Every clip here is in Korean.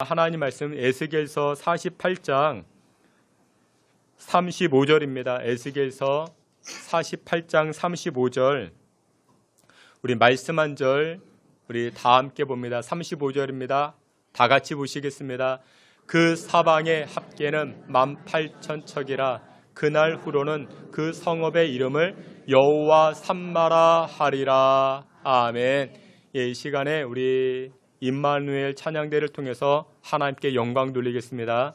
하나님 말씀 에스겔서 48장 35절입니다. 에스겔서 48장 35절 우리 말씀 한 절 우리 다 함께 봅니다. 35절입니다. 다 같이 보시겠습니다. 그 사방의 합계는 18,000척이라 그날 후로는 그 성읍의 이름을 여호와 삼마라 하리라. 아멘. 이 시간에 우리 임마누엘 찬양대를 통해서 하나님께 영광 돌리겠습니다.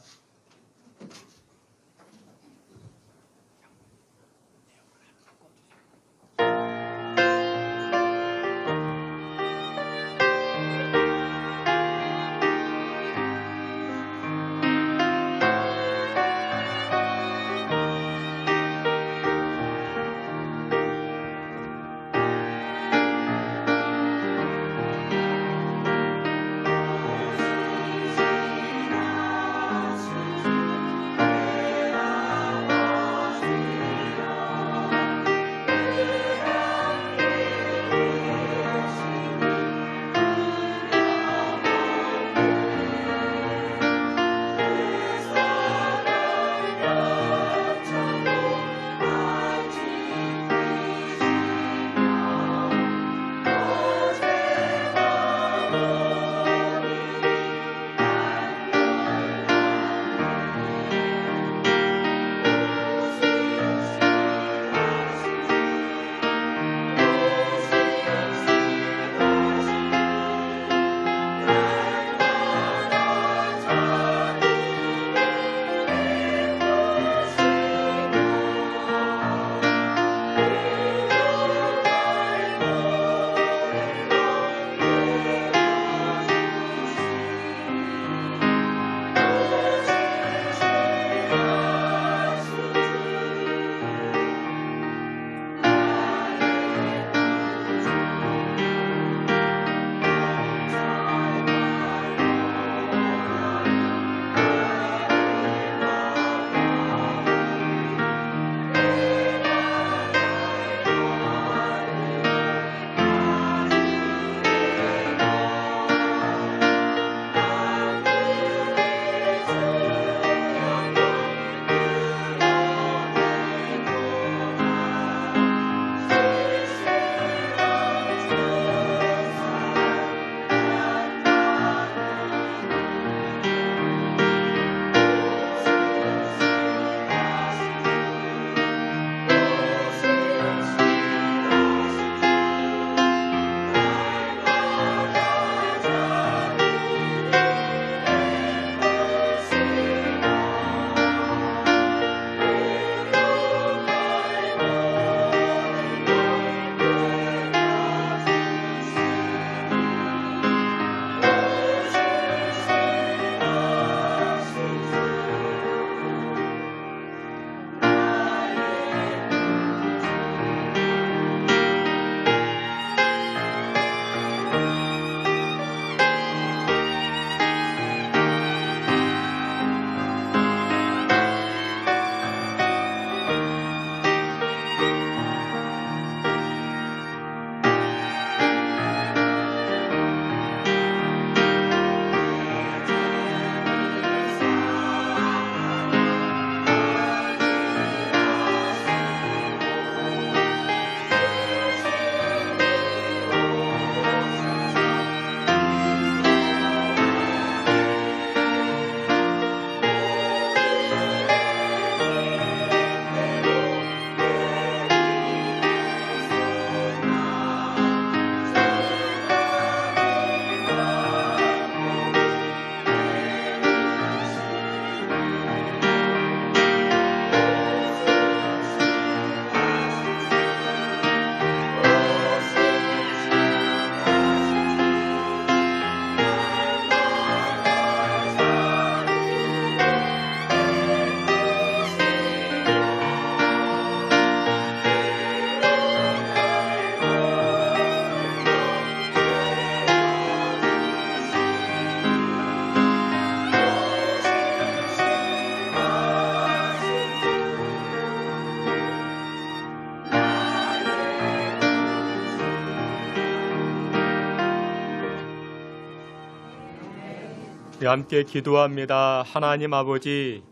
함께 기도합니다. 하나님 아버지,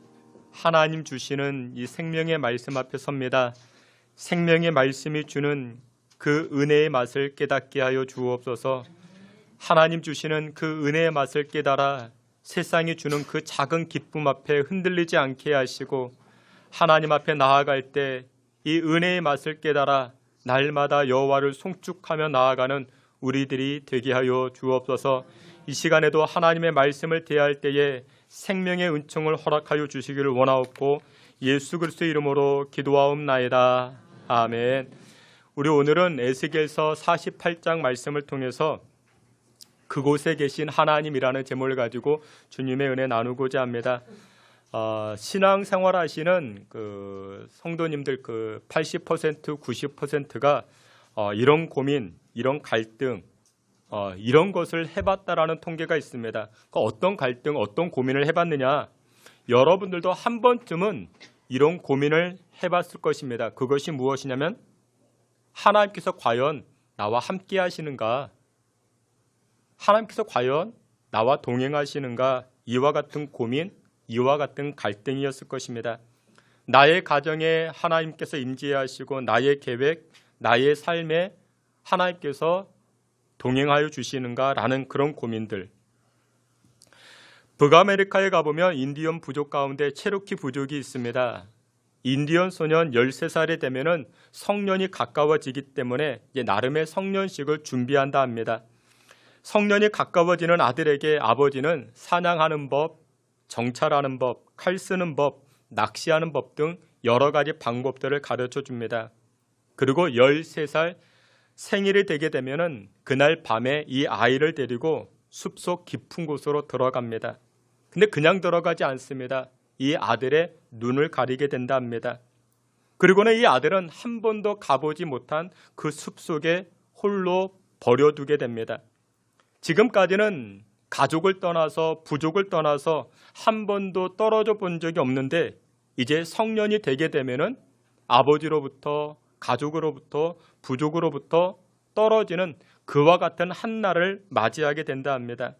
하나님 주시는 이 생명의 말씀 앞에 섭니다. 생명의 말씀이 주는 그 은혜의 맛을 깨닫게 하여 주옵소서. 하나님 주시는 그 은혜의 맛을 깨달아 세상이 주는 그 작은 기쁨 앞에 흔들리지 않게 하시고, 하나님 앞에 나아갈 때 이 은혜의 맛을 깨달아 날마다 여호와를 송축하며 나아가는 우리들이 되게 하여 주옵소서. 이 시간에도 하나님의 말씀을 대할 때에 생명의 은총을 허락하여 주시기를 원하옵고 예수 그리스도의 이름으로 기도하옵나이다. 아멘. 우리 오늘은 에스겔서 48장 말씀을 통해서 그곳에 계신 하나님이라는 제목을 가지고 주님의 은혜 나누고자 합니다. 신앙생활 하시는 그 성도님들 그 80%, 90%가 이런 고민, 이런 갈등, 이런 것을 해봤다라는 통계가 있습니다. 어떤 갈등, 어떤 고민을 해봤느냐? 여러분들도 한 번쯤은 이런 고민을 해봤을 것입니다. 그것이 무엇이냐면 하나님께서 과연 나와 함께 하시는가? 하나님께서 과연 나와 동행하시는가? 이와 같은 고민, 이와 같은 갈등이었을 것입니다. 나의 가정에 하나님께서 임재하시고 나의 계획, 나의 삶에 하나님께서 동행하여 주시는가라는 그런 고민들. 북아메리카에 가보면 인디언 부족 가운데 체로키 부족이 있습니다. 인디언 소년 13살이 되면은 성년이 가까워지기 때문에 이제 나름의 성년식을 준비한다 합니다. 성년이 가까워지는 아들에게 아버지는 사냥하는 법, 정찰하는 법, 칼 쓰는 법, 낚시하는 법 등 여러 가지 방법들을 가르쳐 줍니다. 그리고 13살 생일이 되게 되면은 그날 밤에 이 아이를 데리고 숲속 깊은 곳으로 들어갑니다. 근데 그냥 들어가지 않습니다. 이 아들의 눈을 가리게 된다 합니다. 그리고는 이 아들은 한 번도 가보지 못한 그 숲속에 홀로 버려두게 됩니다. 지금까지는 가족을 떠나서 부족을 떠나서 한 번도 떨어져 본 적이 없는데 이제 성년이 되게 되면은 아버지로부터 가족으로부터 부족으로부터 떨어지는 그와 같은 한날을 맞이하게 된다 합니다.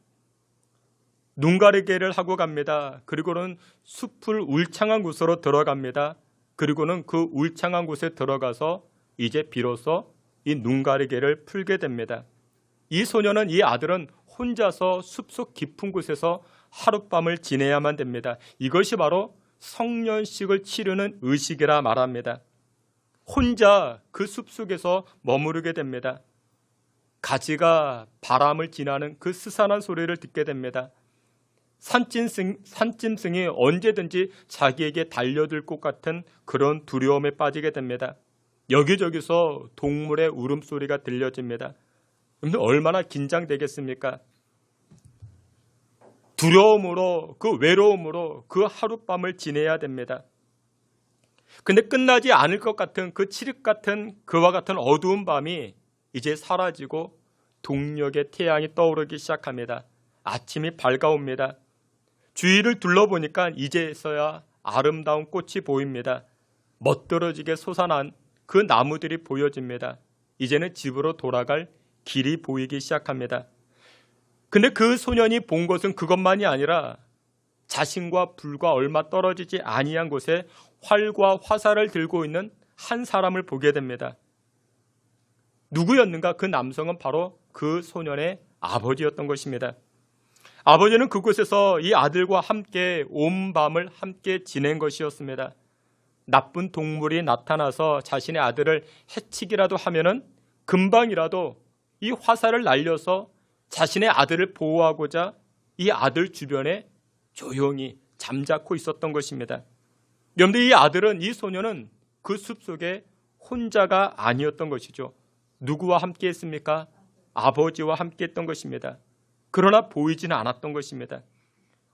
눈 가리개를 하고 갑니다. 그리고는 숲을 울창한 곳으로 들어갑니다. 그리고는 그 울창한 곳에 들어가서 이제 비로소 이 눈 가리개를 풀게 됩니다. 이 소년은, 이 아들은 혼자서 숲속 깊은 곳에서 하룻밤을 지내야만 됩니다. 이것이 바로 성년식을 치르는 의식이라 말합니다. 혼자 그 숲속에서 머무르게 됩니다. 가지가 바람을 지나는 그 스산한 소리를 듣게 됩니다. 산짐승이 언제든지 자기에게 달려들 것 같은 그런 두려움에 빠지게 됩니다. 여기저기서 동물의 울음소리가 들려집니다. 근데 얼마나 긴장되겠습니까? 두려움으로, 그 외로움으로 그 하룻밤을 지내야 됩니다. 근데 끝나지 않을 것 같은 그 칠흑 같은 그와 같은 어두운 밤이 이제 사라지고 동력의 태양이 떠오르기 시작합니다. 아침이 밝아옵니다. 주위를 둘러보니까 이제서야 아름다운 꽃이 보입니다. 멋들어지게 솟아난 그 나무들이 보여집니다. 이제는 집으로 돌아갈 길이 보이기 시작합니다. 근데 그 소년이 본 것은 그것만이 아니라 자신과 불과 얼마 떨어지지 아니한 곳에 활과 화살을 들고 있는 한 사람을 보게 됩니다. 누구였는가? 그 남성은 바로 그 소년의 아버지였던 것입니다. 아버지는 그곳에서 이 아들과 함께 온 밤을 함께 지낸 것이었습니다. 나쁜 동물이 나타나서 자신의 아들을 해치기라도 하면은 금방이라도 이 화살을 날려서 자신의 아들을 보호하고자 이 아들 주변에 조용히 잠자코 있었던 것입니다. 그런데 이 아들은, 이 소년은 그 숲속에 혼자가 아니었던 것이죠. 누구와 함께 했습니까? 아버지와 함께 했던 것입니다. 그러나 보이지는 않았던 것입니다.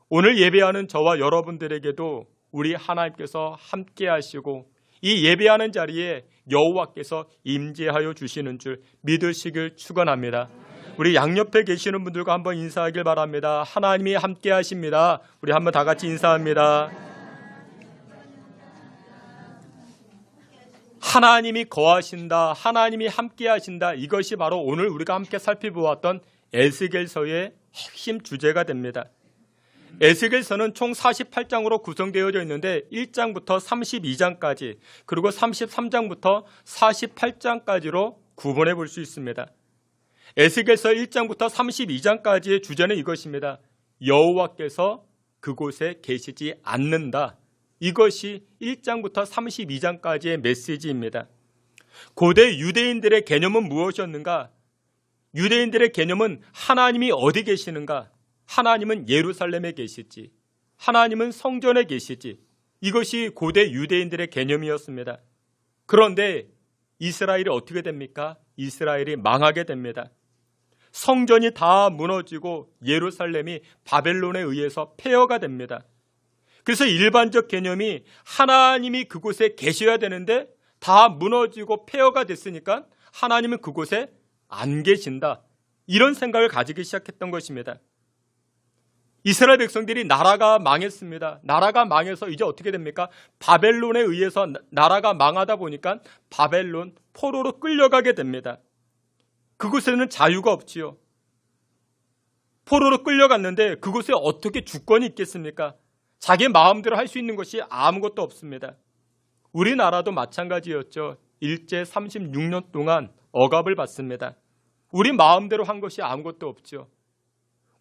오늘 예배하는 저와 여러분들에게도 우리 하나님께서 함께 하시고 이 예배하는 자리에 여호와께서 임재하여 주시는 줄 믿으시길 축원합니다. 우리 양옆에 계시는 분들과 한번 인사하길 바랍니다. 하나님이 함께 하십니다. 우리 한번 다 같이 인사합니다. 하나님이 거하신다. 하나님이 함께 하신다. 이것이 바로 오늘 우리가 함께 살펴보았던 에스겔서의 핵심 주제가 됩니다. 에스겔서는 총 48장으로 구성되어져 있는데 1장부터 32장까지 그리고 33장부터 48장까지로 구분해 볼 수 있습니다. 에스겔서 1장부터 32장까지의 주제는 이것입니다. 여호와께서 그곳에 계시지 않는다. 이것이 1장부터 32장까지의 메시지입니다. 고대 유대인들의 개념은 무엇이었는가? 유대인들의 개념은 하나님이 어디 계시는가? 하나님은 예루살렘에 계시지. 하나님은 성전에 계시지. 이것이 고대 유대인들의 개념이었습니다. 그런데 이스라엘이 어떻게 됩니까? 이스라엘이 망하게 됩니다. 성전이 다 무너지고 예루살렘이 바벨론에 의해서 폐허가 됩니다. 그래서 일반적 개념이 하나님이 그곳에 계셔야 되는데 다 무너지고 폐허가 됐으니까 하나님은 그곳에 안 계신다. 이런 생각을 가지기 시작했던 것입니다. 이스라엘 백성들이 나라가 망했습니다. 나라가 망해서 이제 어떻게 됩니까? 바벨론에 의해서 나라가 망하다 보니까 바벨론 포로로 끌려가게 됩니다. 그곳에는 자유가 없지요. 포로로 끌려갔는데 그곳에 어떻게 주권이 있겠습니까? 자기 마음대로 할 수 있는 것이 아무것도 없습니다. 우리나라도 마찬가지였죠. 일제 36년 동안 억압을 받습니다. 우리 마음대로 한 것이 아무것도 없죠.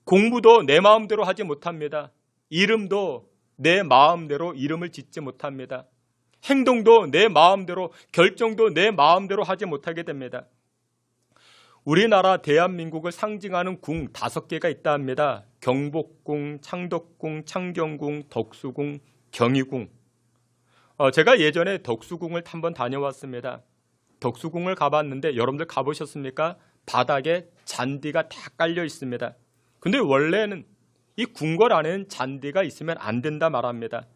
공부도 내 마음대로 하지 못합니다. 이름도 내 마음대로 이름을 짓지 못합니다. 행동도 내 마음대로, 결정도 내 마음대로 하지 못하게 됩니다. 우리나라 대한민국을 상징하는 궁 5개가 있다 합니다. 경복궁, 창덕궁, 창경궁, 덕수궁, 경희궁. 제가 예전에 덕수궁을 한번 다녀왔습니다. 덕수궁을 가봤는데 여러분들 가보셨습니까? 바닥에 잔디가 다 깔려 있습니다. 근데 원래는 이 궁궐 안에는 잔디가 있으면 안 된다 말합니다.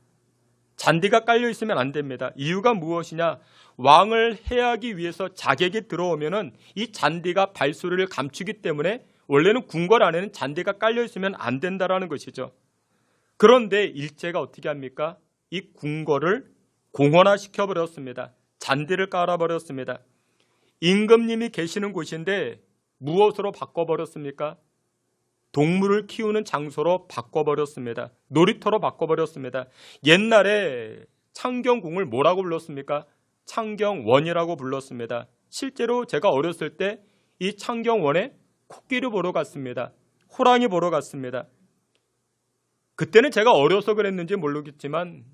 잔디가 깔려 있으면 안 됩니다. 이유가 무엇이냐? 왕을 해하기 위해서 자객이 들어오면은 이 잔디가 발소리를 감추기 때문에 원래는 궁궐 안에는 잔디가 깔려 있으면 안 된다라는 것이죠. 그런데 일제가 어떻게 합니까? 이 궁궐을 공원화시켜 버렸습니다. 잔디를 깔아버렸습니다. 임금님이 계시는 곳인데 무엇으로 바꿔버렸습니까? 동물을 키우는 장소로 바꿔버렸습니다. 놀이터로 바꿔버렸습니다. 옛날에 창경궁을 뭐라고 불렀습니까? 창경원이라고 불렀습니다. 실제로 제가 어렸을 때 이 창경원에 코끼리 보러 갔습니다. 호랑이 보러 갔습니다. 그때는 제가 어려서 그랬는지 모르겠지만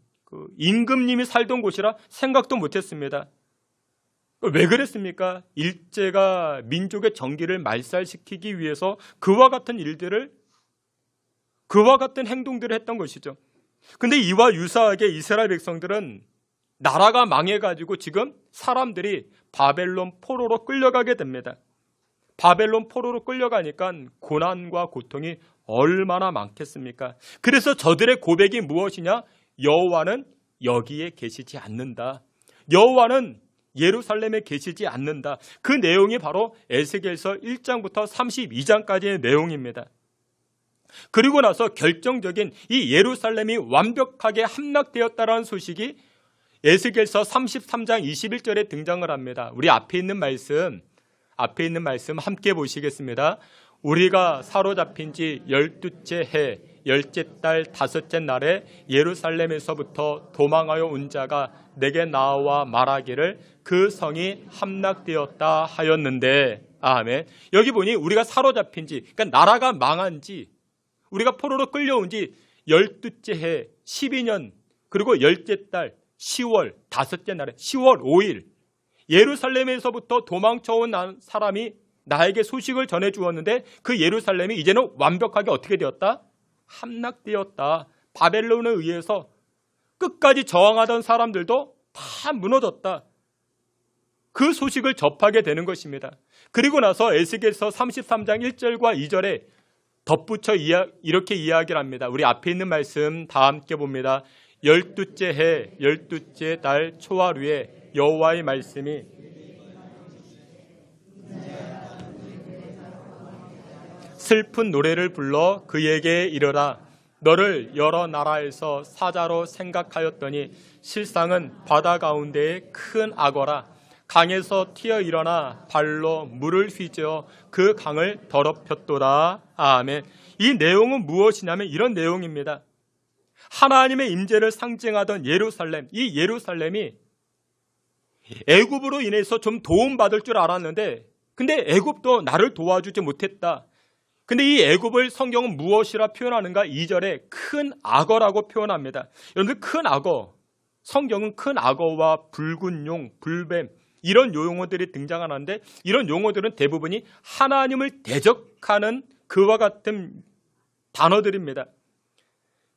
임금님이 살던 곳이라 생각도 못했습니다. 왜 그랬습니까? 일제가 민족의 정기를 말살시키기 위해서 그와 같은 일들을, 그와 같은 행동들을 했던 것이죠. 근데 이와 유사하게 이스라엘 백성들은 나라가 망해가지고 지금 사람들이 바벨론 포로로 끌려가게 됩니다. 바벨론 포로로 끌려가니까 고난과 고통이 얼마나 많겠습니까? 그래서 저들의 고백이 무엇이냐? 여호와는 여기에 계시지 않는다. 여호와는 예루살렘에 계시지 않는다. 그 내용이 바로 에스겔서 1장부터 32장까지의 내용입니다. 그리고 나서 결정적인 이 예루살렘이 완벽하게 함락되었다라는 소식이 에스겔서 33장 21절에 등장을 합니다. 우리 앞에 있는 말씀 함께 보시겠습니다. 우리가 사로잡힌 지 12째 해 10째 달 5째 날에 예루살렘에서부터 도망하여 온 자가 내게 나와 말하기를 그 성이 함락되었다 하였는데, 아멘. 여기 보니 우리가 사로잡힌 지, 그러니까 나라가 망한 지, 우리가 포로로 끌려온 지 12째 해 12년 그리고 10째 달 10월 5째 날에 10월 5일 예루살렘에서부터 도망쳐온 사람이 나에게 소식을 전해 주었는데 그 예루살렘이 이제는 완벽하게 어떻게 되었다? 함락되었다. 바벨론에 의해서 끝까지 저항하던 사람들도 다 무너졌다. 그 소식을 접하게 되는 것입니다. 그리고 나서 에스겔서 33장 1절과 2절에 덧붙여 이렇게 이야기를 합니다. 우리 앞에 있는 말씀 다 함께 봅니다. 12째 해 12째 달 초하루에 여호와의 말씀이 슬픈 노래를 불러 그에게 이르라. 너를 여러 나라에서 사자로 생각하였더니 실상은 바다 가운데의 큰 악어라. 강에서 튀어 일어나 발로 물을 휘저어 그 강을 더럽혔도다. 아멘. 이 내용은 무엇이냐면 이런 내용입니다. 하나님의 임재를 상징하던 예루살렘, 이 예루살렘이 애굽으로 인해서 좀 도움받을 줄 알았는데 근데 애굽도 나를 도와주지 못했다. 근데 이 애굽을 성경은 무엇이라 표현하는가? 2절에 큰 악어라고 표현합니다. 여러분들 큰 악어, 성경은 큰 악어와 붉은 용, 불뱀 이런 용어들이 등장하는데 이런 용어들은 대부분이 하나님을 대적하는 그와 같은 단어들입니다.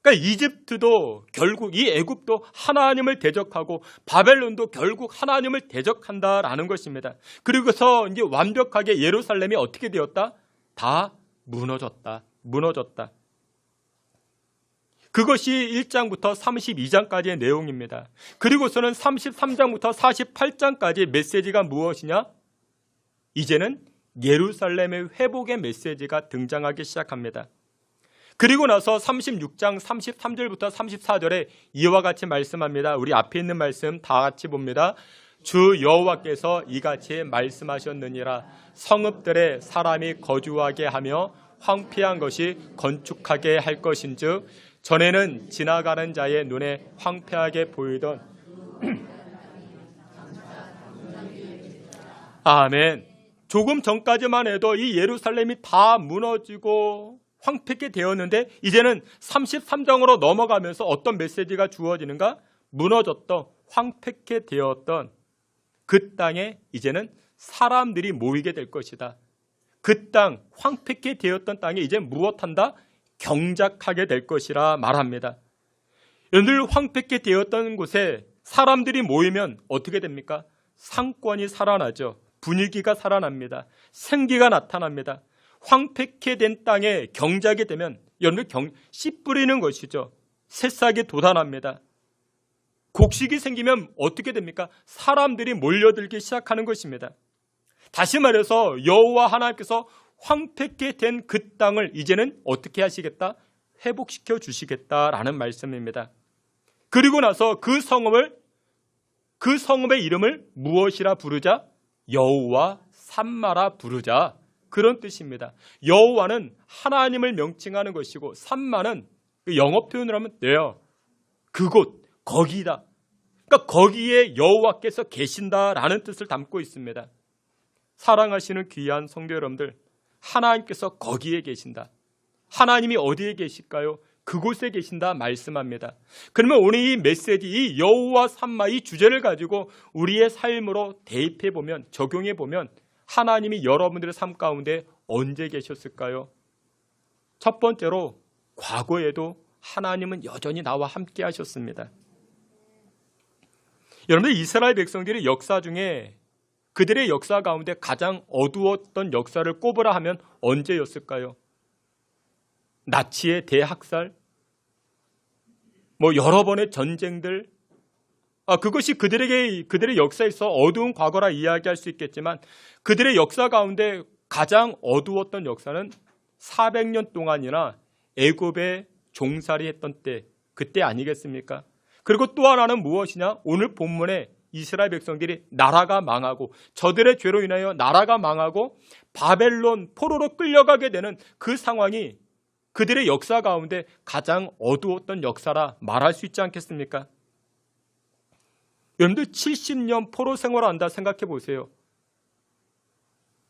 그러니까 이집트도 결국 이 애굽도 하나님을 대적하고 바벨론도 결국 하나님을 대적한다라는 것입니다. 그리고서 이제 완벽하게 예루살렘이 어떻게 되었다? 다 무너졌다. 그것이 1장부터 32장까지의 내용입니다. 그리고서는 33장부터 48장까지 메시지가 무엇이냐? 이제는 예루살렘의 회복의 메시지가 등장하기 시작합니다. 그리고 나서 36장 33절부터 34절에 이와 같이 말씀합니다. 우리 앞에 있는 말씀 다 같이 봅니다. 주 여호와께서 이같이 말씀하셨느니라. 성읍들에 사람이 거주하게 하며 황폐한 것이 건축하게 할 것인즉 전에는 지나가는 자의 눈에 황폐하게 보이던 아멘. 조금 전까지만 해도 이 예루살렘이 다 무너지고 황폐하게 되었는데 이제는 33장으로 넘어가면서 어떤 메시지가 주어지는가? 무너졌던 황폐하게 되었던 그 땅에 이제는 사람들이 모이게 될 것이다. 그 땅, 황폐하게 되었던 땅에 이제 무엇한다? 경작하게 될 것이라 말합니다. 여러분들 황폐하게 되었던 곳에 사람들이 모이면 어떻게 됩니까? 상권이 살아나죠. 분위기가 살아납니다. 생기가 나타납니다. 황폐하게 된 땅에 경작이 되면 여러분들 씨 뿌리는 것이죠. 새싹이 돋아납니다. 곡식이 생기면 어떻게 됩니까? 사람들이 몰려들기 시작하는 것입니다. 다시 말해서 여호와 하나님께서 황폐하게 된 그 땅을 이제는 어떻게 하시겠다? 회복시켜 주시겠다라는 말씀입니다. 그리고 나서 그 성읍의 이름을 무엇이라 부르자? 여호와 삼마라 부르자. 그런 뜻입니다. 여호와는 하나님을 명칭하는 것이고 삼마는 영어 표현을 하면 돼요. 그곳, 거기다. 그러니까 거기에 여호와께서 계신다라는 뜻을 담고 있습니다. 사랑하시는 귀한 성도 여러분들, 하나님께서 거기에 계신다. 하나님이 어디에 계실까요? 그곳에 계신다 말씀합니다. 그러면 오늘 이 메시지, 이 여호와 삼마 이 주제를 가지고 우리의 삶으로 대입해 보면, 적용해 보면 하나님이 여러분들의 삶 가운데 언제 계셨을까요? 첫 번째로 과거에도 하나님은 여전히 나와 함께 하셨습니다. 여러분들 이스라엘 백성들의 역사 중에 그들의 역사 가운데 가장 어두웠던 역사를 꼽으라 하면 언제였을까요? 나치의 대학살, 여러 번의 전쟁들, 그것이 그들의 역사에서 어두운 과거라 이야기할 수 있겠지만 그들의 역사 가운데 가장 어두웠던 역사는 400년 동안이나 애굽에 종살이 했던 때, 그때 아니겠습니까? 그리고 또 하나는 무엇이냐? 오늘 본문에 이스라엘 백성들이 나라가 망하고 저들의 죄로 인하여 나라가 망하고 바벨론 포로로 끌려가게 되는 그 상황이 그들의 역사 가운데 가장 어두웠던 역사라 말할 수 있지 않겠습니까? 여러분들 70년 포로 생활을 한다 생각해 보세요.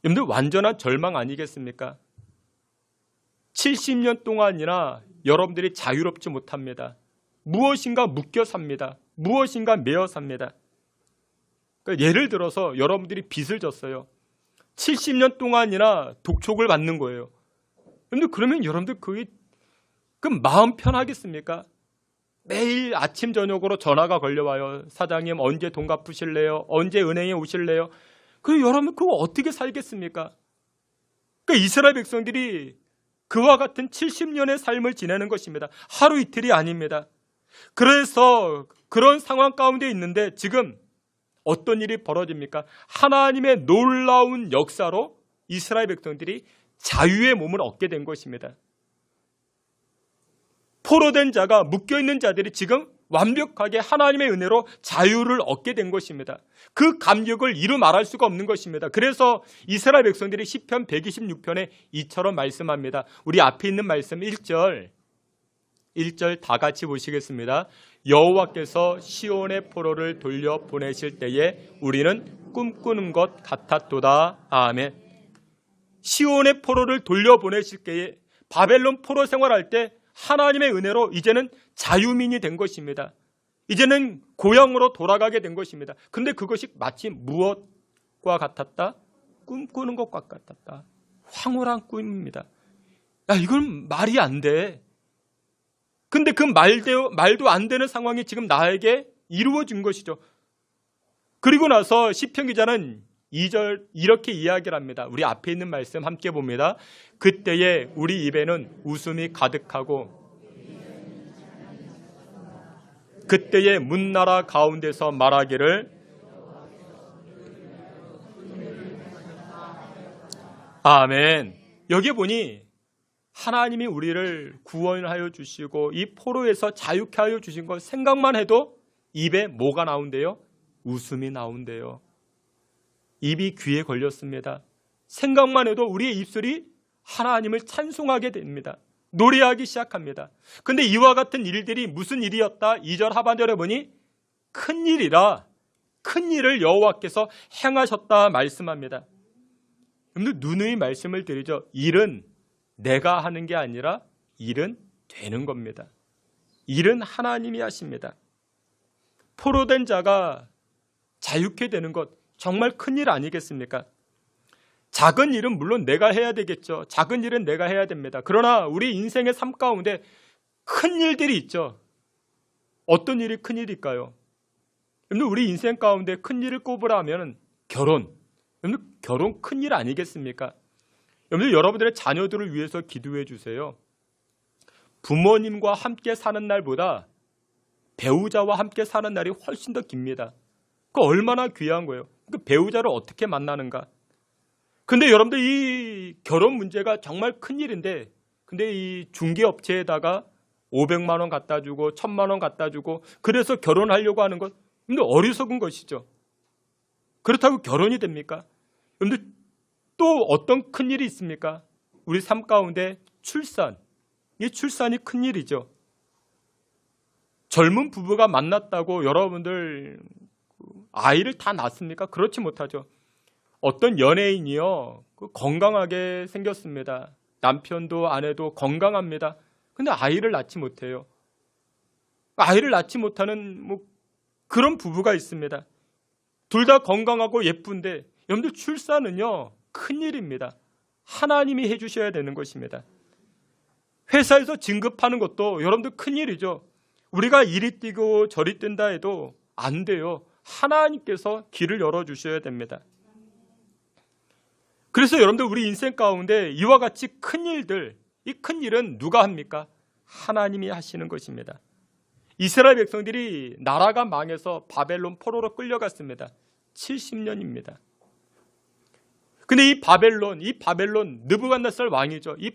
여러분들 완전한 절망 아니겠습니까? 70년 동안이나 여러분들이 자유롭지 못합니다. 무엇인가 묶여 삽니다. 무엇인가 매어 삽니다. 그러니까 예를 들어서 여러분들이 빚을 졌어요. 70년 동안이나 독촉을 받는 거예요. 그러면 여러분들 그 마음 편하겠습니까? 매일 아침 저녁으로 전화가 걸려와요. 사장님 언제 돈 갚으실래요? 언제 은행에 오실래요? 그럼 여러분 그거 어떻게 살겠습니까? 그러니까 이스라엘 백성들이 그와 같은 70년의 삶을 지내는 것입니다. 하루 이틀이 아닙니다. 그래서 그런 상황 가운데 있는데 지금 어떤 일이 벌어집니까? 하나님의 놀라운 역사로 이스라엘 백성들이 자유의 몸을 얻게 된 것입니다. 포로된 자가 묶여있는 자들이 지금 완벽하게 하나님의 은혜로 자유를 얻게 된 것입니다. 그 감격을 이루 말할 수가 없는 것입니다. 그래서 이스라엘 백성들이 시편 126편에 이처럼 말씀합니다. 우리 앞에 있는 말씀 1절 다 같이 보시겠습니다. 여호와께서 시온의 포로를 돌려보내실 때에 우리는 꿈꾸는 것 같았도다. 아멘. 시온의 포로를 돌려보내실 때에 바벨론 포로 생활할 때 하나님의 은혜로 이제는 자유민이 된 것입니다. 이제는 고향으로 돌아가게 된 것입니다. 그런데 그것이 마치 무엇과 같았다? 꿈꾸는 것과 같았다. 황홀한 꿈입니다. 야, 이건 말이 안 돼. 근데 그 말도 안 되는 상황이 지금 나에게 이루어진 것이죠. 그리고 나서 시편 기자는 2절 이렇게 이야기를 합니다. 우리 앞에 있는 말씀 함께 봅니다. 그때에 우리 입에는 웃음이 가득하고 그때에 문나라 가운데서 말하기를 아멘. 여기 보니 하나님이 우리를 구원하여 주시고 이 포로에서 자유케 하여 주신 것 생각만 해도 입에 뭐가 나온대요? 웃음이 나온대요. 입이 귀에 걸렸습니다. 생각만 해도 우리의 입술이 하나님을 찬송하게 됩니다. 노래하기 시작합니다. 그런데 이와 같은 일들이 무슨 일이었다? 2절 하반절에 보니 큰 일이라 큰 일을 여호와께서 행하셨다 말씀합니다. 여러분들 누누이 말씀을 드리죠. 일은 내가 하는 게 아니라 일은 되는 겁니다. 일은 하나님이 하십니다. 포로된 자가 자유케 되는 것 정말 큰일 아니겠습니까? 작은 일은 물론 내가 해야 되겠죠. 작은 일은 내가 해야 됩니다. 그러나 우리 인생의 삶 가운데 큰 일들이 있죠. 어떤 일이 큰 일일까요? 여러분 우리 인생 가운데 큰 일을 꼽으라 하면 결혼. 여러분 결혼 큰 일 아니겠습니까? 여러분들의 자녀들을 위해서 기도해 주세요. 부모님과 함께 사는 날보다 배우자와 함께 사는 날이 훨씬 더 깁니다. 그 얼마나 귀한 거예요. 그 배우자를 어떻게 만나는가? 근데 여러분들 이 결혼 문제가 정말 큰일인데 근데 이 중개업체에다가 500만 원 갖다 주고 1000만 원 갖다 주고 그래서 결혼하려고 하는 것 근데 어리석은 것이죠. 그렇다고 결혼이 됩니까? 여러분들 또 어떤 큰일이 있습니까? 우리 삶 가운데 출산. 이 출산이 큰일이죠. 젊은 부부가 만났다고 여러분들 아이를 다 낳습니까? 그렇지 못하죠. 어떤 연예인이요 건강하게 생겼습니다. 남편도 아내도 건강합니다. 근데 아이를 낳지 못해요. 아이를 낳지 못하는 그런 부부가 있습니다. 둘 다 건강하고 예쁜데 여러분들 출산은요 큰일입니다. 하나님이 해주셔야 되는 것입니다. 회사에서 진급하는 것도 여러분들 큰일이죠. 우리가 이리 뛰고 저리 뛴다 해도 안 돼요. 하나님께서 길을 열어주셔야 됩니다. 그래서 여러분들 우리 인생 가운데 이와 같이 큰 일들, 이 큰 일은 누가 합니까? 하나님이 하시는 것입니다. 이스라엘 백성들이 나라가 망해서 바벨론 포로로 끌려갔습니다. 70년입니다. 근데 이 바벨론 느부갓네살 왕이죠. 이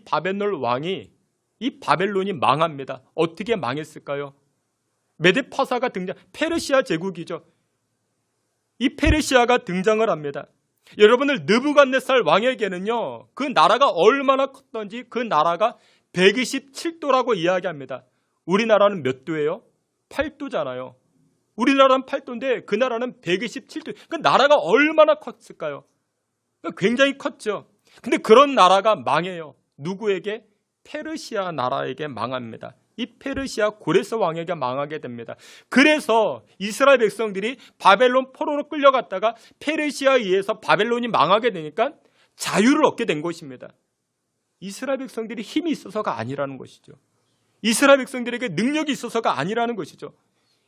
바벨론이 망합니다. 어떻게 망했을까요? 메데파사가 페르시아 제국이죠. 이 페르시아가 등장을 합니다. 여러분들 느부갓네살 왕에게는요 그 나라가 얼마나 컸던지 그 나라가 127도라고 이야기합니다. 우리나라는 몇 도예요? 8도잖아요. 우리나라는 8도인데 그 나라는 127도. 그 나라가 얼마나 컸을까요? 굉장히 컸죠. 근데 그런 나라가 망해요. 누구에게? 페르시아 나라에게 망합니다. 이 페르시아 고레스 왕에게 망하게 됩니다. 그래서 이스라엘 백성들이 바벨론 포로로 끌려갔다가 페르시아에 의해서 바벨론이 망하게 되니까 자유를 얻게 된 것입니다. 이스라엘 백성들이 힘이 있어서가 아니라는 것이죠. 이스라엘 백성들에게 능력이 있어서가 아니라는 것이죠.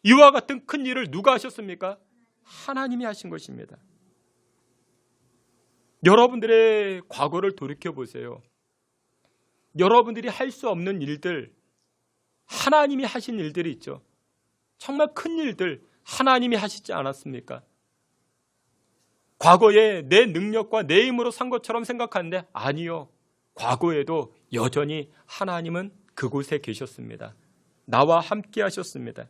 이와 같은 큰 일을 누가 하셨습니까? 하나님이 하신 것입니다. 여러분들의 과거를 돌이켜보세요. 여러분들이 할 수 없는 일들, 하나님이 하신 일들이 있죠. 정말 큰 일들 하나님이 하시지 않았습니까? 과거에 내 능력과 내 힘으로 산 것처럼 생각하는데 아니요. 과거에도 여전히 하나님은 그곳에 계셨습니다. 나와 함께 하셨습니다.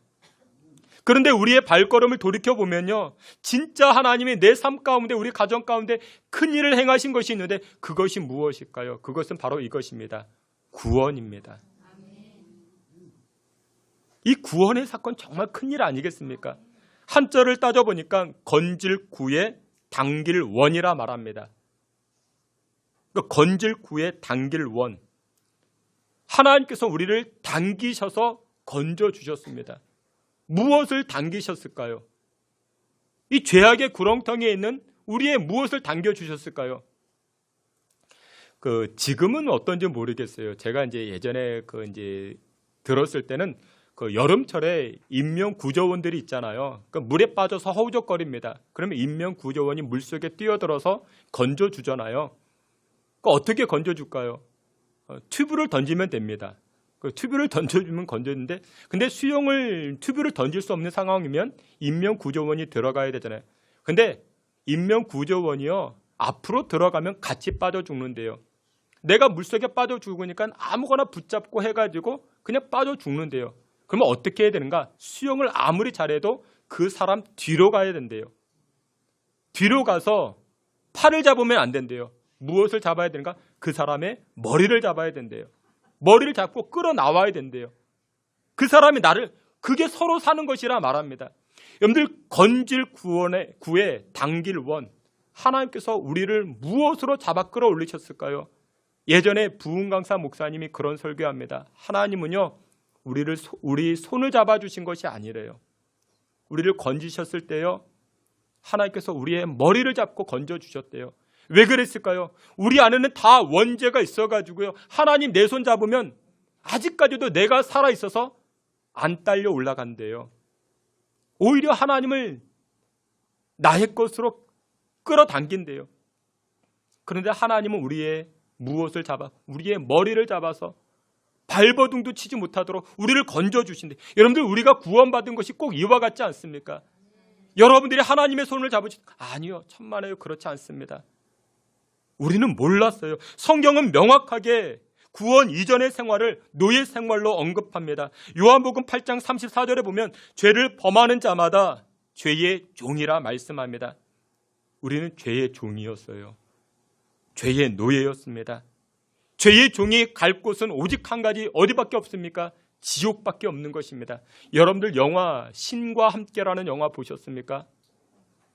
그런데 우리의 발걸음을 돌이켜보면요, 진짜 하나님이 내 삶 가운데, 우리 가정 가운데 큰 일을 행하신 것이 있는데 그것이 무엇일까요? 그것은 바로 이것입니다. 구원입니다. 이 구원의 사건 정말 큰일 아니겠습니까? 한자를 따져보니까 건질 구에 당길 원이라 말합니다. 그러니까 건질 구에 당길 원. 하나님께서 우리를 당기셔서 건져주셨습니다. 무엇을 당기셨을까요? 이 죄악의 구렁텅이에 있는 우리의 무엇을 당겨주셨을까요? 지금은 어떤지 모르겠어요. 제가 이제 예전에 들었을 때는 여름철에 인명구조원들이 있잖아요. 물에 빠져서 허우적거립니다. 그러면 인명구조원이 물속에 뛰어들어서 건져주잖아요. 어떻게 건져줄까요? 튜브를 던지면 됩니다. 튜브를 던져주면 건졌는데, 근데 튜브를 던질 수 없는 상황이면 인명구조원이 들어가야 되잖아요. 근데 인명구조원이요, 앞으로 들어가면 같이 빠져 죽는데요. 내가 물속에 빠져 죽으니까 아무거나 붙잡고 해가지고 그냥 빠져 죽는데요. 그러면 어떻게 해야 되는가? 수영을 아무리 잘해도 그 사람 뒤로 가야 된대요. 뒤로 가서 팔을 잡으면 안 된대요. 무엇을 잡아야 되는가? 그 사람의 머리를 잡아야 된대요. 머리를 잡고 끌어나와야 된대요. 그 사람이 그게 서로 사는 것이라 말합니다. 여러분들, 건질 구에 당길 원. 하나님께서 우리를 무엇으로 잡아 끌어올리셨을까요? 예전에 부흥강사 목사님이 그런 설교합니다. 하나님은요, 우리 손을 잡아주신 것이 아니래요. 우리를 건지셨을 때요, 하나님께서 우리의 머리를 잡고 건져주셨대요. 왜 그랬을까요? 우리 안에는 다 원죄가 있어가지고요, 하나님 내 손 잡으면 아직까지도 내가 살아있어서 안 딸려 올라간대요. 오히려 하나님을 나의 것으로 끌어당긴대요. 그런데 하나님은 우리의 무엇을 우리의 머리를 잡아서 발버둥도 치지 못하도록 우리를 건져주신대. 여러분들, 우리가 구원받은 것이 꼭 이와 같지 않습니까? 여러분들이 하나님의 손을 아니요, 천만에요, 그렇지 않습니다. 우리는 몰랐어요. 성경은 명확하게 구원 이전의 생활을 노예 생활로 언급합니다. 요한복음 8장 34절에 보면 죄를 범하는 자마다 죄의 종이라 말씀합니다. 우리는 죄의 종이었어요. 죄의 노예였습니다. 죄의 종이 갈 곳은 오직 한 가지, 어디밖에 없습니까? 지옥밖에 없는 것입니다. 여러분들, 영화 신과 함께라는 영화 보셨습니까?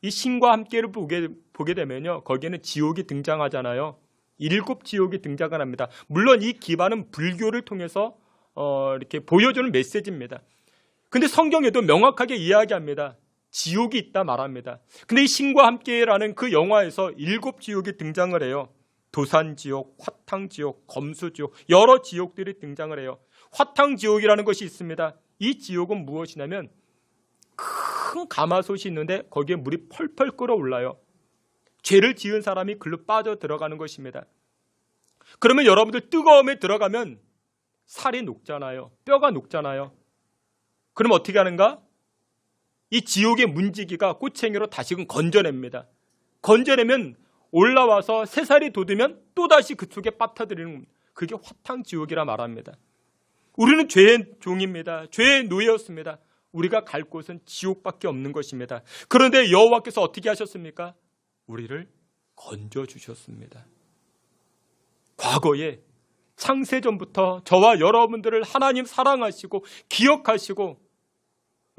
이 신과 함께를 보게 되면요, 거기에는 지옥이 등장하잖아요. 7 지옥이 등장을 합니다. 물론 이 기반은 불교를 통해서 이렇게 보여주는 메시지입니다. 근데 성경에도 명확하게 이야기합니다. 지옥이 있다 말합니다. 근데 이 신과 함께라는 그 영화에서 7 지옥이 등장을 해요. 도산지옥, 화탕지옥, 검수지옥, 여러 지옥들이 등장을 해요. 화탕지옥이라는 것이 있습니다. 이 지옥은 무엇이냐면 큰 가마솥이 있는데 거기에 물이 펄펄 끓어올라요. 죄를 지은 사람이 글로 빠져 들어가는 것입니다. 그러면 여러분들, 뜨거움에 들어가면 살이 녹잖아요. 뼈가 녹잖아요. 그럼 어떻게 하는가? 이 지옥의 문지기가 꼬챙이로 다시금 건져냅니다. 건져내면 올라와서 새살이 돋으면 또다시 그쪽에 빠뜨리는 겁니다. 그게 화탕지옥이라 말합니다. 우리는 죄의 종입니다. 죄의 노예였습니다. 우리가 갈 곳은 지옥밖에 없는 것입니다. 그런데 여호와께서 어떻게 하셨습니까? 우리를 건져주셨습니다. 과거에 창세전부터 저와 여러분들을 하나님 사랑하시고 기억하시고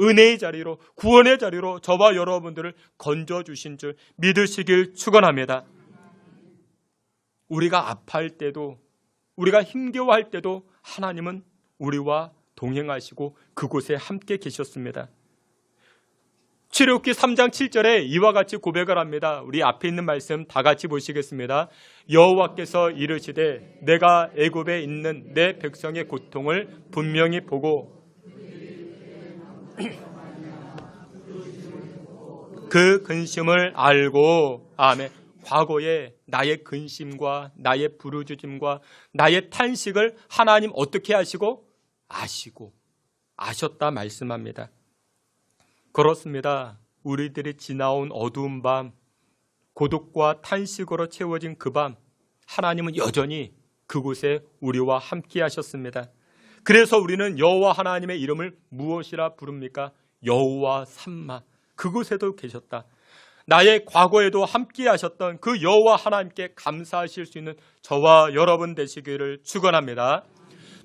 은혜의 자리로, 구원의 자리로 저와 여러분들을 건져주신 줄 믿으시길 축원합니다. 우리가 아파할 때도, 우리가 힘겨워할 때도 하나님은 우리와 동행하시고 그곳에 함께 계셨습니다. 출애굽기 3장 7절에 이와 같이 고백을 합니다. 우리 앞에 있는 말씀 다 같이 보시겠습니다. 여호와께서 이르시되 내가 애굽에 있는 내 백성의 고통을 분명히 보고 그 근심을 알고, 아멘. 과거에 나의 근심과 나의 부르짖음과 나의 탄식을 하나님 어떻게 하시고? 아셨다 말씀합니다. 그렇습니다. 우리들이 지나온 어두운 밤, 고독과 탄식으로 채워진 그 밤, 하나님은 여전히 그곳에 우리와 함께 하셨습니다. 그래서 우리는 여호와 하나님의 이름을 무엇이라 부릅니까? 여호와 삼마 그곳에도 계셨다. 나의 과거에도 함께 하셨던 그 여호와 하나님께 감사하실 수 있는 저와 여러분 되시기를 축원합니다.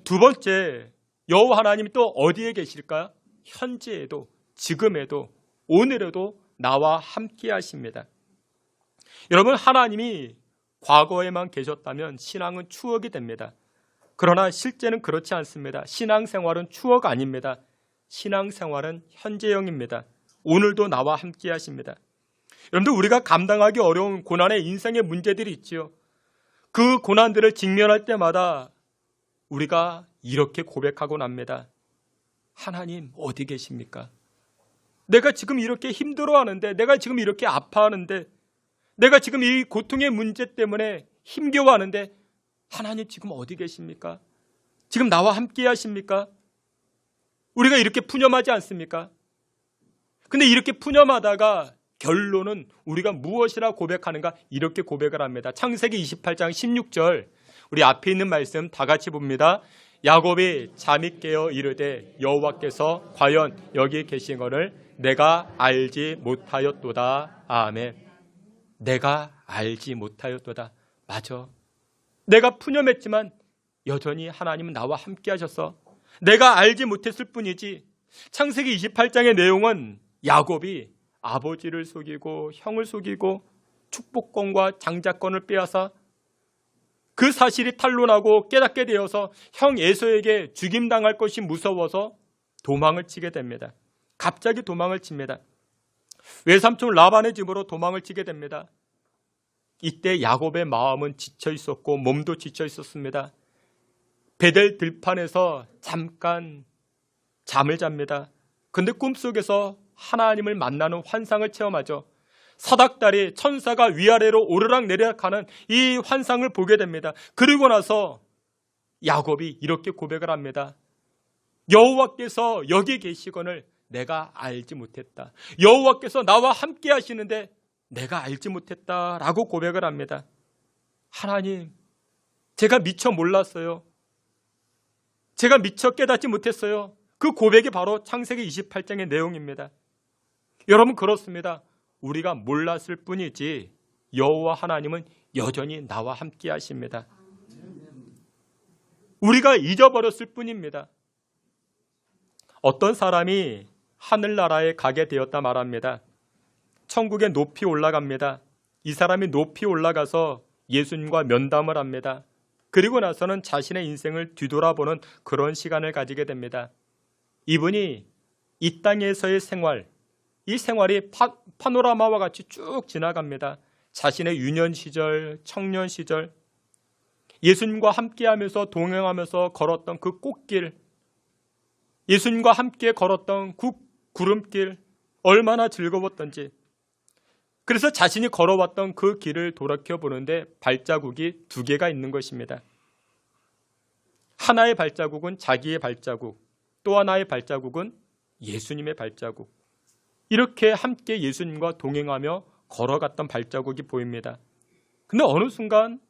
두 번째, 여호와 하나님이 또 어디에 계실까요? 현재에도, 지금에도, 오늘에도 나와 함께 하십니다. 여러분, 하나님이 과거에만 계셨다면 신앙은 추억이 됩니다. 그러나 실제는 그렇지 않습니다. 신앙생활은 추억 아닙니다. 신앙생활은 현재형입니다. 오늘도 나와 함께 하십니다. 여러분들, 우리가 감당하기 어려운 고난의 인생의 문제들이 있지요. 그 고난들을 직면할 때마다 우리가 이렇게 고백하곤 합니다. 하나님 어디 계십니까? 내가 지금 이렇게 힘들어하는데, 내가 지금 이렇게 아파하는데, 내가 지금 이 고통의 문제 때문에 힘겨워하는데 하나님 지금 어디 계십니까? 지금 나와 함께 하십니까? 우리가 이렇게 푸념하지 않습니까? 근데 이렇게 푸념하다가 결론은 우리가 무엇이라 고백하는가? 이렇게 고백을 합니다. 창세기 28장 16절, 우리 앞에 있는 말씀 다 같이 봅니다. 야곱이 잠이 깨어 이르되 여호와께서 과연 여기 계신 것을 내가 알지 못하였도다. 아멘. 내가 알지 못하였도다. 맞아. 내가 푸념했지만 여전히 하나님은 나와 함께 하셔서 내가 알지 못했을 뿐이지. 창세기 28장의 내용은 야곱이 아버지를 속이고 형을 속이고 축복권과 장자권을 빼앗아 그 사실이 탄로나고 깨닫게 되어서 형 에서에게 죽임당할 것이 무서워서 도망을 치게 됩니다. 갑자기 도망을 칩니다. 외삼촌 라반의 집으로 도망을 치게 됩니다. 이때 야곱의 마음은 지쳐 있었고 몸도 지쳐 있었습니다. 베델 들판에서 잠깐 잠을 잡니다. 근데 꿈속에서 하나님을 만나는 환상을 체험하죠. 사닥다리 천사가 위아래로 오르락내리락하는 이 환상을 보게 됩니다. 그리고 나서 야곱이 이렇게 고백을 합니다. 여호와께서 여기 계시거늘 내가 알지 못했다. 여호와께서 나와 함께 하시는데 내가 알지 못했다라고 고백을 합니다. 하나님, 제가 미처 몰랐어요. 제가 미처 깨닫지 못했어요. 그 고백이 바로 창세기 28장의 내용입니다. 여러분, 그렇습니다. 우리가 몰랐을 뿐이지 여호와 하나님은 여전히 나와 함께 하십니다. 우리가 잊어버렸을 뿐입니다. 어떤 사람이 하늘나라에 가게 되었다 말합니다. 천국에 높이 올라갑니다. 이 사람이 높이 올라가서 예수님과 면담을 합니다. 그리고 나서는 자신의 인생을 뒤돌아보는 그런 시간을 가지게 됩니다. 이분이 이 땅에서의 생활, 이 생활이 파노라마와 같이 쭉 지나갑니다. 자신의 유년 시절, 청년 시절, 예수님과 함께하면서 동행하면서 걸었던 그 꽃길, 예수님과 함께 걸었던 그 구름길, 얼마나 즐거웠던지. 그래서 자신이 걸어왔던 그 길을 돌이켜보는데 발자국이 두 개가 있는 것입니다. 하나의 발자국은 자기의 발자국, 또 하나의 발자국은 예수님의 발자국. 이렇게 함께 예수님과 동행하며 걸어갔던 발자국이 보입니다. 근데 어느 순간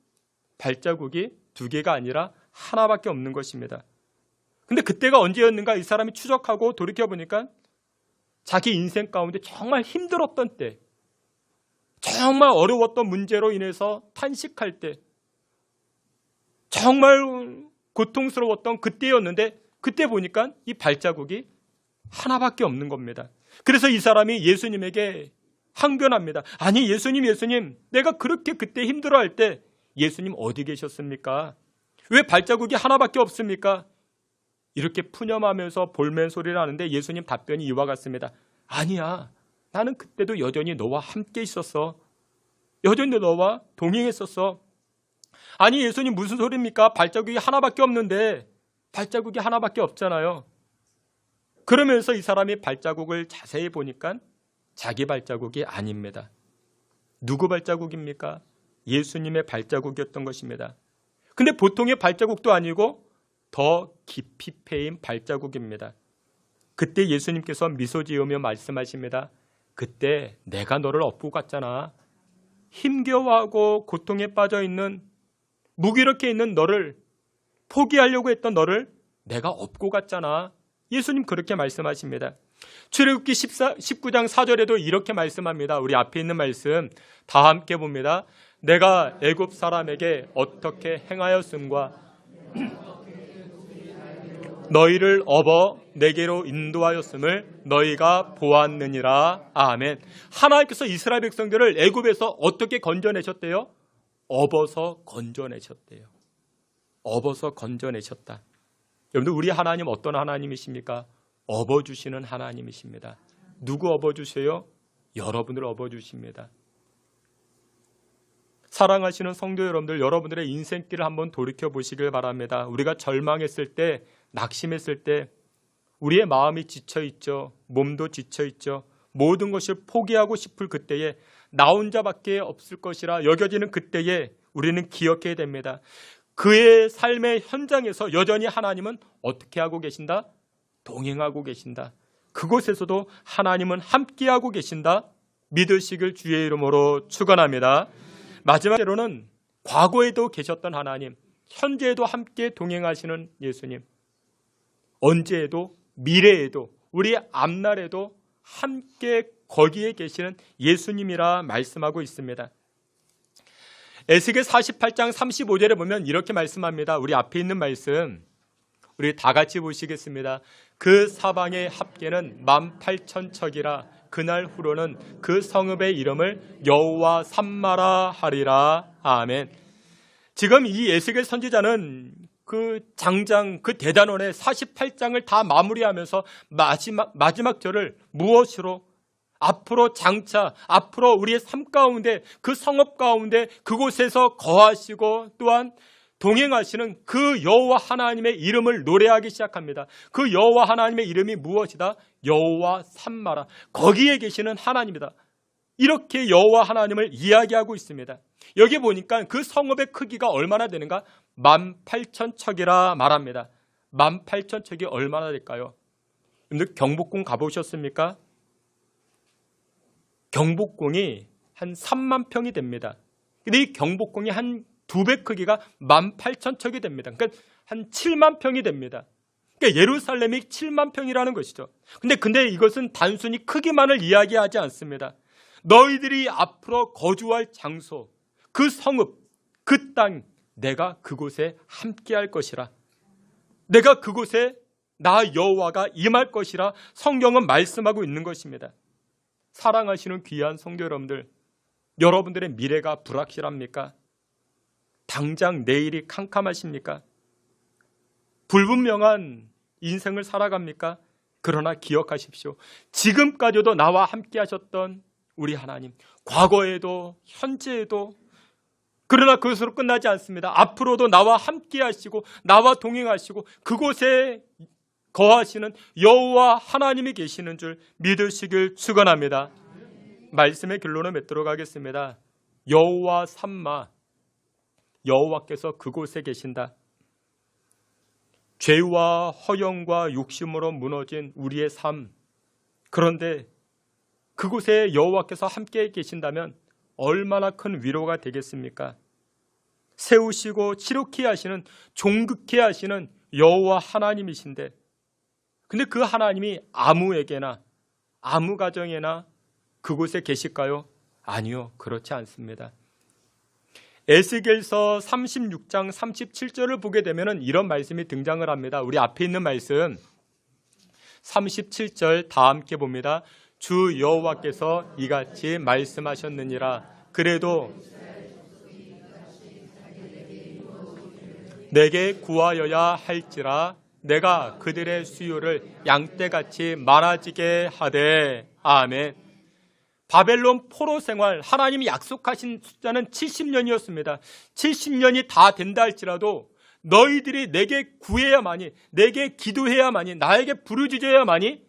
발자국이 두 개가 아니라 하나밖에 없는 것입니다. 근데 그때가 언제였는가 이 사람이 추적하고 돌이켜보니까 자기 인생 가운데 정말 힘들었던 때, 정말 어려웠던 문제로 인해서 탄식할 때, 정말 고통스러웠던 그때였는데 그때 보니까 이 발자국이 하나밖에 없는 겁니다. 그래서 이 사람이 예수님에게 항변합니다. 아니, 예수님, 내가 그렇게 그때 힘들어할 때 예수님 어디 계셨습니까? 왜 발자국이 하나밖에 없습니까? 이렇게 푸념하면서 볼멘 소리를 하는데 예수님 답변이 이와 같습니다. 아니야, 나는 그때도 여전히 너와 함께 있었어. 여전히 너와 동행했었어. 아니, 예수님 무슨 소리입니까? 발자국이 하나밖에 없는데. 발자국이 하나밖에 없잖아요. 그러면서 이 사람이 발자국을 자세히 보니까 자기 발자국이 아닙니다. 누구 발자국입니까? 예수님의 발자국이었던 것입니다. 근데 보통의 발자국도 아니고 더 깊이 패인 발자국입니다. 그때 예수님께서 미소 지으며 말씀하십니다. 그때 내가 너를 업고 갔잖아. 힘겨워하고 고통에 빠져있는, 무기력해 있는 너를, 포기하려고 했던 너를 내가 업고 갔잖아. 예수님 그렇게 말씀하십니다. 출애굽기 19장 4절에도 이렇게 말씀합니다. 우리 앞에 있는 말씀 다 함께 봅니다. 내가 애굽 사람에게 어떻게 행하였음과 너희를 업어 내게로 인도하였음을 너희가 보았느니라. 아멘. 하나님께서 이스라엘 백성들을 애굽에서 어떻게 건져내셨대요? 업어서 건져내셨대요. 업어서 건져내셨다. 여러분들, 우리 하나님 어떤 하나님이십니까? 업어주시는 하나님이십니다. 누구 업어주세요? 여러분을 업어주십니다. 사랑하시는 성도 여러분들, 여러분들의 인생길을 한번 돌이켜보시길 바랍니다. 우리가 절망했을 때, 낙심했을 때, 우리의 마음이 지쳐있죠. 몸도 지쳐있죠. 모든 것을 포기하고 싶을 그때에 나 혼자밖에 없을 것이라 여겨지는 그때에 우리는 기억해야 됩니다. 그의 삶의 현장에서 여전히 하나님은 어떻게 하고 계신다? 동행하고 계신다. 그곳에서도 하나님은 함께하고 계신다. 믿으시길 주의 이름으로 축원합니다. 마지막으로는 과거에도 계셨던 하나님, 현재에도 함께 동행하시는 예수님, 언제에도 미래에도 우리 앞날에도 함께 거기에 계시는 예수님이라 말씀하고 있습니다. 에스겔 48장 35절에 보면 이렇게 말씀합니다. 우리 앞에 있는 말씀 우리 다 같이 보시겠습니다. 그 사방의 합계는 18,000척이라 그날 후로는 그 성읍의 이름을 여호와 삼마라 하리라. 아멘. 지금 이 에스겔 선지자는 그 장장, 그 대단원의 48장을 다 마무리하면서 마지막 절을 무엇으로? 앞으로 장차, 앞으로 우리의 삶 가운데, 그 성읍 가운데 그곳에서 거하시고 또한 동행하시는 그 여호와 하나님의 이름을 노래하기 시작합니다. 그 여호와 하나님의 이름이 무엇이다? 여호와 삼마라. 거기에 계시는 하나님이다. 이렇게 여호와 하나님을 이야기하고 있습니다. 여기 보니까 그 성읍의 크기가 얼마나 되는가? 18,000척이라 말합니다. 18,000척이 얼마나 될까요? 여러분들 경복궁 가보셨습니까? 경복궁이 한 3만 평이 됩니다. 근데 이 경복궁이 한 2배 크기가 18,000척이 됩니다. 그러니까 한 7만 평이 됩니다. 그러니까 예루살렘이 7만 평이라는 것이죠. 근데 이것은 단순히 크기만을 이야기하지 않습니다. 너희들이 앞으로 거주할 장소, 그 성읍, 그 땅, 내가 그곳에 함께할 것이라. 내가 그곳에 나 여호와가 임할 것이라 성경은 말씀하고 있는 것입니다. 사랑하시는 귀한 성도 여러분들, 여러분들의 미래가 불확실합니까? 당장 내일이 캄캄하십니까? 불분명한 인생을 살아갑니까? 그러나 기억하십시오. 지금까지도 나와 함께 하셨던 우리 하나님, 과거에도 현재에도, 그러나 그것으로 끝나지 않습니다. 앞으로도 나와 함께 하시고 나와 동행하시고 그곳에 거하시는 여호와 하나님이 계시는 줄 믿으시길 축원합니다. 말씀의 결론을 맺도록 하겠습니다. 여호와 삼마, 여호와께서 그곳에 계신다. 죄와 허영과 욕심으로 무너진 우리의 삶, 그런데 그곳에 여호와께서 함께 계신다면 얼마나 큰 위로가 되겠습니까? 세우시고 치luc게 하시는, 종극케 하시는 여호와 하나님이신데, 근데 그 하나님이 아무에게나, 아무 가정에나 그곳에 계실까요? 아니요, 그렇지 않습니다. 에스겔서 36장 37절을 보게 되면 이런 말씀이 등장을 합니다. 우리 앞에 있는 말씀 37절 다 함께 봅니다. 주 여호와께서 이같이 말씀하셨느니라. 그래도 내게 구하여야 할지라 내가 그들의 수요를 양떼같이 많아지게 하되. 아멘. 바벨론 포로 생활, 하나님이 약속하신 숫자는 70년이었습니다. 70년이 다 된다 할지라도 너희들이 내게 구해야만이, 내게 기도해야만이, 나에게 부르짖어야만이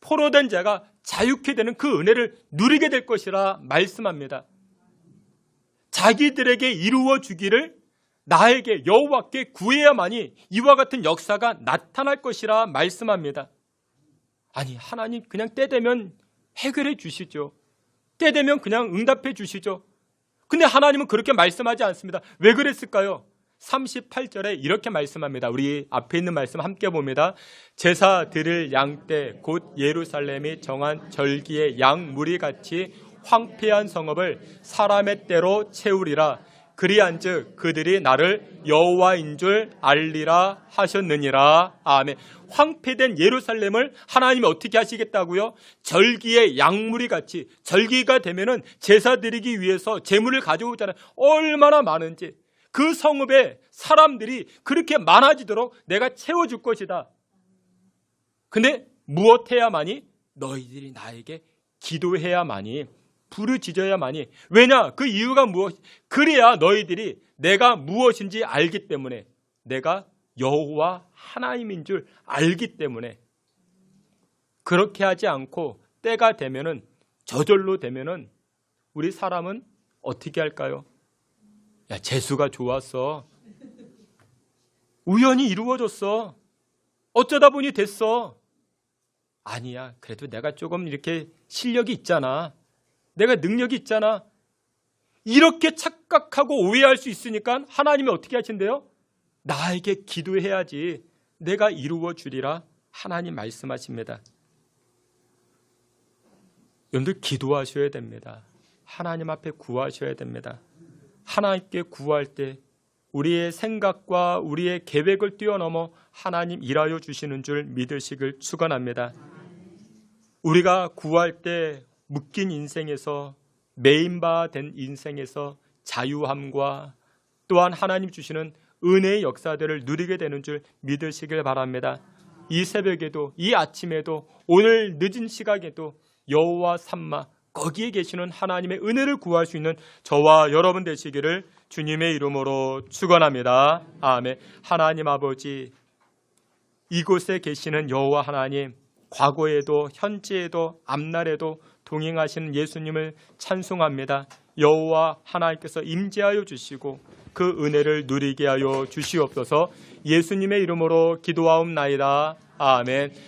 포로된 자가 자유케 되는 그 은혜를 누리게 될 것이라 말씀합니다. 자기들에게 이루어 주기를 나에게, 여호와께 구해야만이 이와 같은 역사가 나타날 것이라 말씀합니다. 아니, 하나님 그냥 때 되면 해결해 주시죠. 때 되면 그냥 응답해 주시죠. 근데 하나님은 그렇게 말씀하지 않습니다. 왜 그랬을까요? 38절에 이렇게 말씀합니다. 우리 앞에 있는 말씀 함께 봅니다. 제사 드릴 양 때 곧 예루살렘이 정한 절기의 양 무리 같이 황폐한 성읍을 사람의 때로 채우리라. 그리한즉 그들이 나를 여호와인 줄 알리라 하셨느니라. 아멘. 황폐된 예루살렘을 하나님이 어떻게 하시겠다고요? 절기의 양무리 같이, 절기가 되면은 제사 드리기 위해서 제물을 가져오잖아요. 얼마나 많은지. 그 성읍에 사람들이 그렇게 많아지도록 내가 채워줄 것이다. 근데 무엇해야만이? 너희들이 나에게 기도해야만이, 부르짖어야만이. 왜냐? 그 이유가 무엇? 그래야 너희들이 내가 무엇인지 알기 때문에, 내가 여호와 하나님인 줄 알기 때문에. 그렇게 하지 않고 때가 되면은, 저절로 되면은 우리 사람은 어떻게 할까요? 야, 재수가 좋았어. 우연히 이루어졌어. 어쩌다 보니 됐어. 아니야, 그래도 내가 조금 이렇게 실력이 있잖아. 내가 능력이 있잖아. 이렇게 착각하고 오해할 수 있으니까 하나님이 어떻게 하신대요? 나에게 기도해야지 내가 이루어 주리라 하나님 말씀하십니다. 여러분들 기도하셔야 됩니다. 하나님 앞에 구하셔야 됩니다. 하나님께 구할 때 우리의 생각과 우리의 계획을 뛰어넘어 하나님 일하여 주시는 줄 믿으시길 축원합니다. 우리가 구할 때 묶인 인생에서, 매인 바 된 인생에서 자유함과 또한 하나님 주시는 은혜의 역사들을 누리게 되는 줄 믿으시길 바랍니다. 이 새벽에도, 이 아침에도, 오늘 늦은 시각에도 여호와 삼마, 거기에 계시는 하나님의 은혜를 구할 수 있는 저와 여러분 되시기를 주님의 이름으로 축원합니다. 아멘. 하나님 아버지, 이곳에 계시는 여호와 하나님, 과거에도 현재에도 앞날에도 동행하시는 예수님을 찬송합니다. 여호와 하나님께서 임재하여 주시고 그 은혜를 누리게 하여 주시옵소서. 예수님의 이름으로 기도하옵나이다. 아멘.